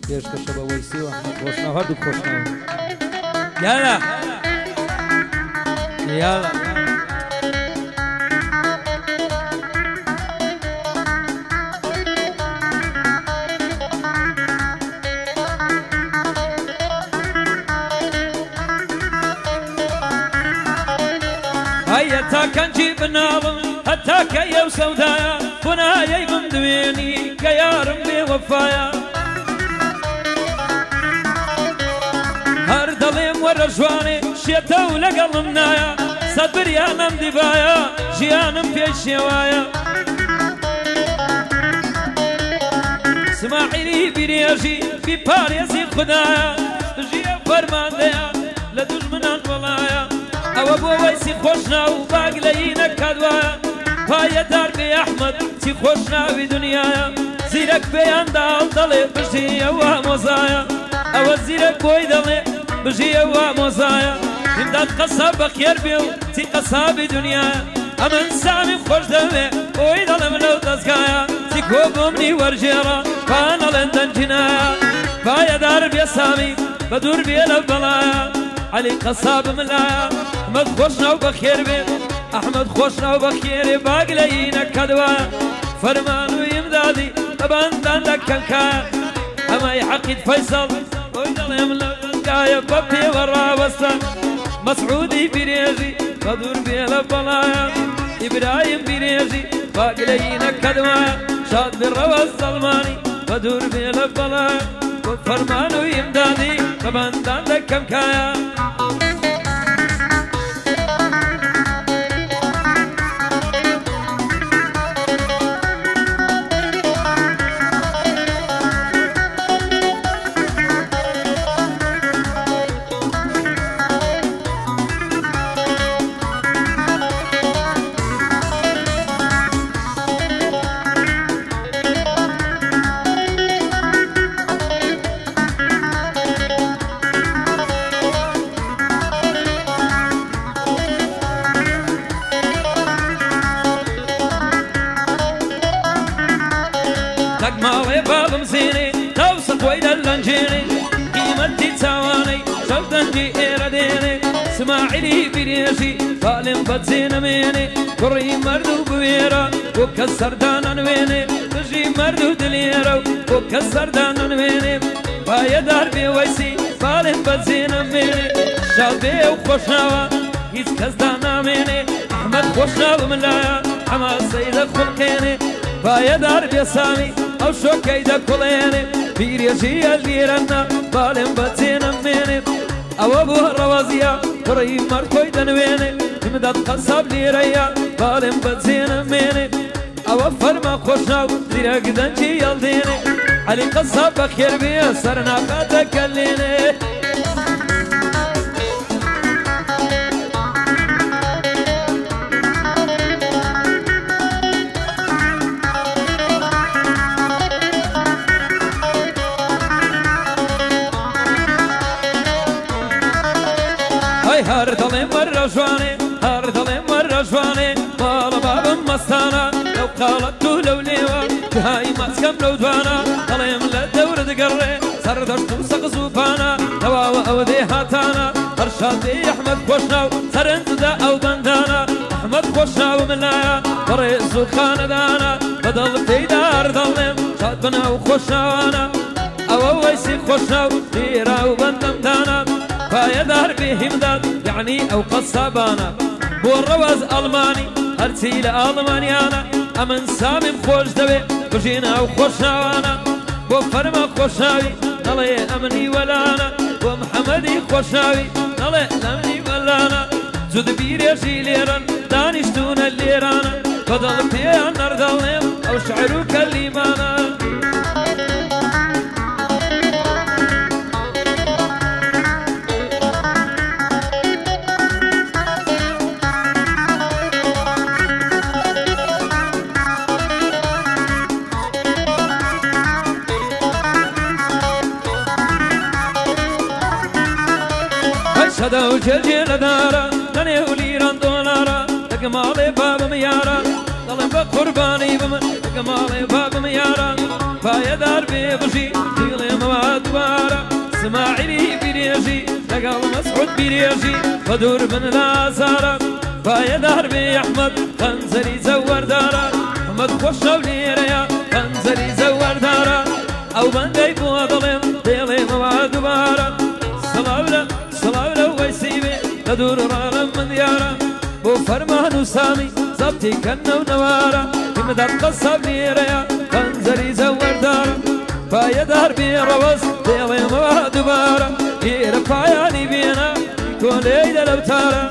پێشکەشە بە وەیسی و ئەحمەد خۆشناو هەردوو خۆشناو يلا يلا هيا تاكن جيب ناظم حتى كيا وسودايا بنايا من دويني كيارم بوفايا هردلم ورجواني شيتا ولقلم نايا صبر يا نم دبايا جيانم في الشوايا اسماعيلي برياجي في باريسي خدايا جيا فرمان ديا لدجمنان ولايا او ابو ويسي خوشنا وباقلينا كدوايا فايا داربي احمد تي خوشنا في دنيايا زيرك بيان دال دلي بجي وموزايا او زيرك بوي دلي بجي وموزايا امداد قصاب بخير بيو تي قصاب دنيايا امن سامي خوش دمي وي دلم لو تزكايا تي كوبمني ورجيرا فانا لندن جنايا فايا داربي سامي بدور بي لبلايا علي قصاب ملايا احمد خوشنا وبخير بي احمد خوشنا وبخير باقلينا كدوايا فرمان ويمدادي ابندان لكنكايا اما يحقد فيصل ويدل يملا القايا بابي ورا وسط مسعودي بريجي بدور بي لبلايا ابراهيم بريجي باقلينا كدوايا شاد بالروا الظلماني بدور بي لبلايا فرمان ويمدادي ابندان لكنكايا ماوي بابم زيني توصف ويدا اللنجيني قيمتي تاواني شوطنجي إيراديني اسماعيلي بريشي فالم بتزين ميني كري مردو بويرا وكسر دانا نويني بجي مردو دليرا وكسر دانا نويني بايا داربي ويسي فالم بتزين ميني شابي وخوشناوا هيز كز دانا ميني احمد خوشناوا ملايا حما سيدة خلقيني بايا داربي سامي او شو كيدا كليني بيريجي الليرنا بالم بتزين ميني او ابو الروازيا قري مركوي دنويني امداد قصاب ليريا بالم بتزين ميني او فرما خوشناو زيرا قدنجي يلديني علي قصاب بخير بيا سرنا قاتك الليني هر دلم مرة جواني هر دلم مرة جواني مال باب مستانا لو قالت لو ليوا هاي مسكم لو دوانا دلم للدور دقري سردشت وسق زوبانا دوا اودي هاتانا ارشادي احمد خوشناو سرنت دا او بندانا احمد خوشناو ملايا بري زوخان دانا بدل في دار دلم شادنا وخوشناوانا او ويسي خوشناو ديرا وبندم دانا فايا داربي همداد يعني او قصابانا بو الرواز الماني هرتي لالمانيانا امن سامي خوش دبي بجينا وخوشناوانا بو فرما خوشناوي نلي امني ولانا بو محمدي خوشناوي نلي امني ولانا زود بيريشي ليران دانشتون الليرانا فضل فيها نردلم او شعرو كلمانا شدا وجلجل دارا لني وليران دولارا تقمالي باب ميارا ظلم بقرباني بمن تقمالي باب ميارا فايا دار بيبشي تيلي مواد دوبارە سماعیری بیرێژی لەگەڵ مەسعود بیرێژی بە دوور بن لازارە پایەدار بێ ئەحمەد خەنجەری زەوەردارە ئەمەد خۆشە و لێرەیە خەنجەری زەوەردارە ئەو بەندەی بۆ دڵێم دێڵێمەوە دوبارە سەڵاو لە وەیسی بێ لە دوور ڕاڵم من دیارە بۆ فەرمان و سامی زەبتی کەنە و نەوارە هیمەدات قەسەب لێرەیە خەنجەری زەوەردارە پایەدار بێ ڕەوەز دێڵێمەوە دوبارە ئێرە پایانی بێنە کۆلەی دەلەوتارە